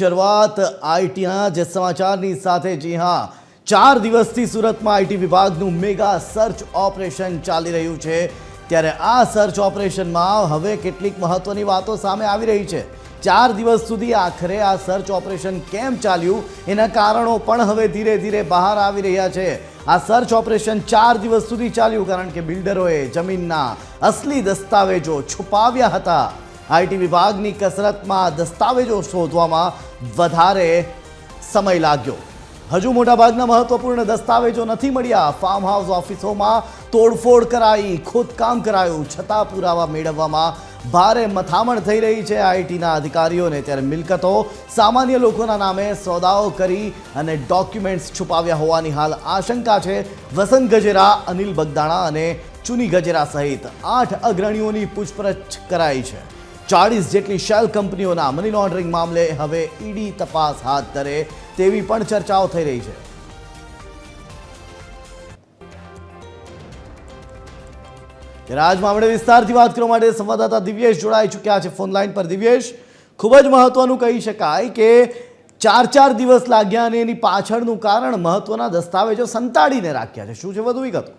શરૂઆત આઈટીના જે સમાચારની સાથે જી હા 4 દિવસથી સુરતમાં આઈટી વિભાગનું મેગા સર્ચ ઓપરેશન ચાલી રહ્યું છે ત્યારે આ સર્ચ ઓપરેશનમાં હવે કેટલીક મહત્વની વાતો સામે આવી રહી છે 4 દિવસ સુધી આખરે આ સર્ચ ઓપરેશન કેમ ચાલ્યું એના કારણો પણ હવે ધીરે ધીરે બહાર આવી રહ્યા છે આ સર્ચ ઓપરેશન 4 દિવસ સુધી ચાલ્યું કારણ કે બિલ્ડરોએ જમીનના અસલી દસ્તાવેજો છુપાવ્યા હતા આઈટી વિભાગની કસરતમાં દસ્તાવેજો શોધવામાં વધારે સમય લાગ્યો હજુ મોટાભાગના મહત્વપૂર્ણ દસ્તાવેજો નથી મળ્યા ફાર્મ હાઉસ ઓફિસોમાં તોડફોડ કરાઈ ખોદકામ કરાયું છતાં પુરાવા મેળવવામાં ભારે મથામણ થઈ રહી છે આઈટીના અધિકારીઓને ત્યારે મિલકતો સામાન્ય લોકોના નામે સોદાઓ કરી અને ડોક્યુમેન્ટ્સ છુપાવ્યા હોવાની હાલ આશંકા છે વસંત ગજેરા અનિલ બગદાણા અને ચુની ગજેરા સહિત 8 અગ્રણીઓની પૂછપરછ કરાઈ છે 40 જેટલી શેલ કંપનીઓના મની લોન્ડરિંગ મામલે હવે ઈડી તપાસ હાથ ધરે તેવી પણ ચર્ચાઓ થઈ રહી છે આજ મામલે વિસ્તારથી વાત કરવા માટે સંવાદદાતા દિવ્યેશ જોડાઈ ચૂક્યા છે ફોન લાઈન પર દિવ્યેશ ખૂબ જ મહત્વનું કહી શકાય કે 4 દિવસ લાગ્યા અને એની પાછળનું કારણ મહત્વના દસ્તાવેજો સંતાડીને રાખ્યા છે શું છે વધુ વિગતો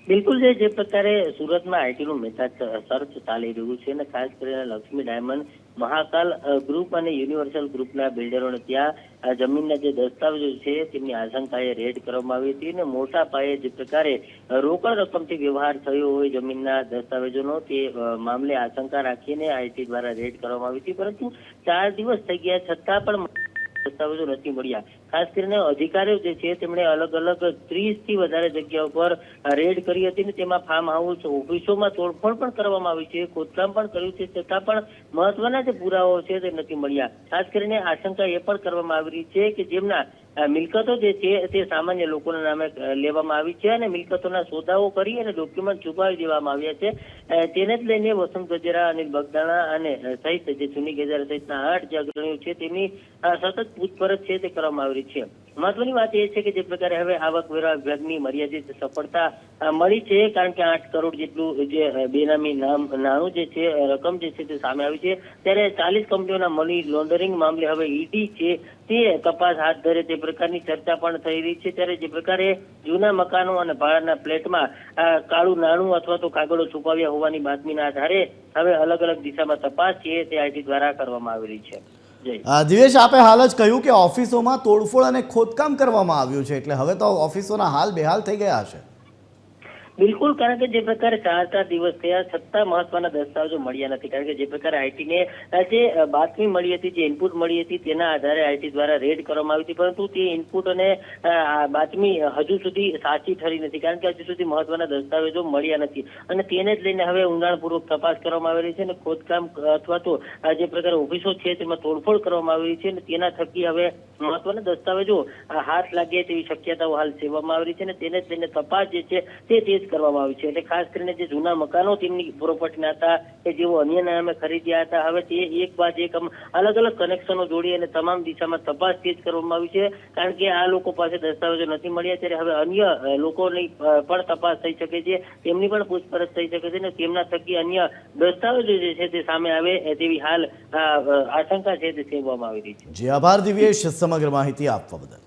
બિલકુલ જે પ્રકારે સુરતમાં આઈટીનું મેગા સર્ચ ચાલી રહ્યું છે અને ખાસ કરીને લક્ષ્મી ડાયમંડ મહાકાલ ગ્રુપ અને યુનિવર્સલ ગ્રુપના બિલ્ડરોને ત્યાં જમીનના જે દસ્તાવેજો છે તેમની આશંકાએ રેડ કરવામાં આવી હતી અને મોટા પાયે જે પ્રકારે રોકડ રકમથી વ્યવહાર થયો હોય જમીનના દસ્તાવેજોનો તે મામલે આશંકા રાખીને આઈટી દ્વારા રેડ કરવામાં આવી હતી પરંતુ 4 દિવસ થઈ ગયા છતાં પણ દસ્તાવેજો નથી મળ્યા ખાસ કરીને અધિકારીઓ જે છે તેમણે અલગ અલગ 30 થી વધારે જગ્યાઓ પર રેડ કરી હતી ને તેમાં ફાર્મ હાઉસ ઓફિસોમાં તોડફોડ પણ કરવામાં આવી છે ખોદકામ પણ કર્યું છે છતાં પણ મહત્વના જે પુરાવાઓ છે તે નથી મળ્યા ખાસ કરીને આશંકા એ પણ કરવામાં આવી રહી છે કે જેમના મિલકતો જે છે તે સામાન્ય લોકોના નામે લેવામાં આવી છે અને મિલકતોના સોદાઓ કરી અને ડોક્યુમેન્ટ છુપાવી દેવામાં આવ્યા છે તેને જ લઈને વસંત ગજેરા અનિલ બગદાણા અને સહિત જે ચુની ગજેરા સહિતના 8 જે અગ્રણીઓ છે તેમની સતત પૂછપરછ છે તે કરવામાં આવી રહી છે મહત્વની વાત એ છે કે જે પ્રકારે હવે આવકવેરા વિભાગની મર્યાદિત સફળતા મળી છે કારણ કે 8 કરોડ જેટલું જે બેનામી નાણું જે છે રકમ જે છે તે સામે આવી છે ત્યારે 40 કંપનીઓના મની લોન્ડરિંગ મામલે હવે ઈડી છે તે તપાસ હાથ ધરે તે પ્રકારની ચર્ચા પણ થઈ રહી છે ત્યારે જે પ્રકારે જૂના મકાનો અને ભાડાના ફ્લેટમાં કાળું નાણું અથવા તો કાગળો છુપાવ્યા હોવાની બાતમીના આધારે હવે અલગ અલગ દિશામાં તપાસ છે તે આઈટી દ્વારા કરવામાં આવી રહી છે દિવેશ આપે હાલ જ કહ્યું કે ઓફિસોમાં તોડફોડ અને ખોદકામ કરવામાં આવ્યું છે એટલે હવે તો ઓફિસોના હાલ બેહાલ થઈ ગયા હશે બિલકુલ કારણ કે જે પ્રકારે 4 દિવસ થયા છતાં મહત્વના દસ્તાવેજો મળ્યા નથી કારણ કે જે પ્રકારે આઈટીને જે બાતમી મળી હતી જે ઇનપુટ મળી હતી તેના આધારે આઈટી દ્વારા રેડ કરવામાં આવી હતી પરંતુ તે ઇનપુટ અને બાતમી હજુ સુધી સાચી ઠરી નથી કારણ કે હજુ સુધી મહત્વના દસ્તાવેજો મળ્યા નથી અને તેને જ લઈને હવે ઊંડાણપૂર્વક તપાસ કરવામાં આવી રહી છે અને ખોદકામ અથવા તો જે પ્રકારે ઓફિસો છે તેમાં તોડફોડ કરવામાં આવી રહી છે અને તેના થકી હવે મહત્વના દસ્તાવેજો હાથ લાગે તેવી શક્યતાઓ હાલ સેવામાં આવી રહી છે અને તેને જ લઈને તપાસ જે છે તે તેજ કરવામાં આવી છે એટલે ખાસ કરીને જે જૂના મકાનો તેમની પ્રોપર્ટીના હતા કે જેઓ અન્ય નામે ખરીદ્યા હતા હવે તે એક બાદ એક અલગ અલગ કનેક્શનો જોડી અને તમામ દિશામાં તપાસ તેજ કરવામાં આવી છે કારણ કે આ લોકો પાસે દસ્તાવેજો નથી મળ્યા ત્યારે હવે અન્ય લોકોની પણ તપાસ થઈ શકે છે તેમની પણ પૂછપરછ થઈ શકે છે અને તેમના થકી અન્ય દસ્તાવેજો જે છે તે સામે આવે તેવી હાલ આશંકા છે તે સેવવામાં આવી રહી છે જી આભાર દિવ્યેશ સમગ્ર માહિતી આપવા બદલ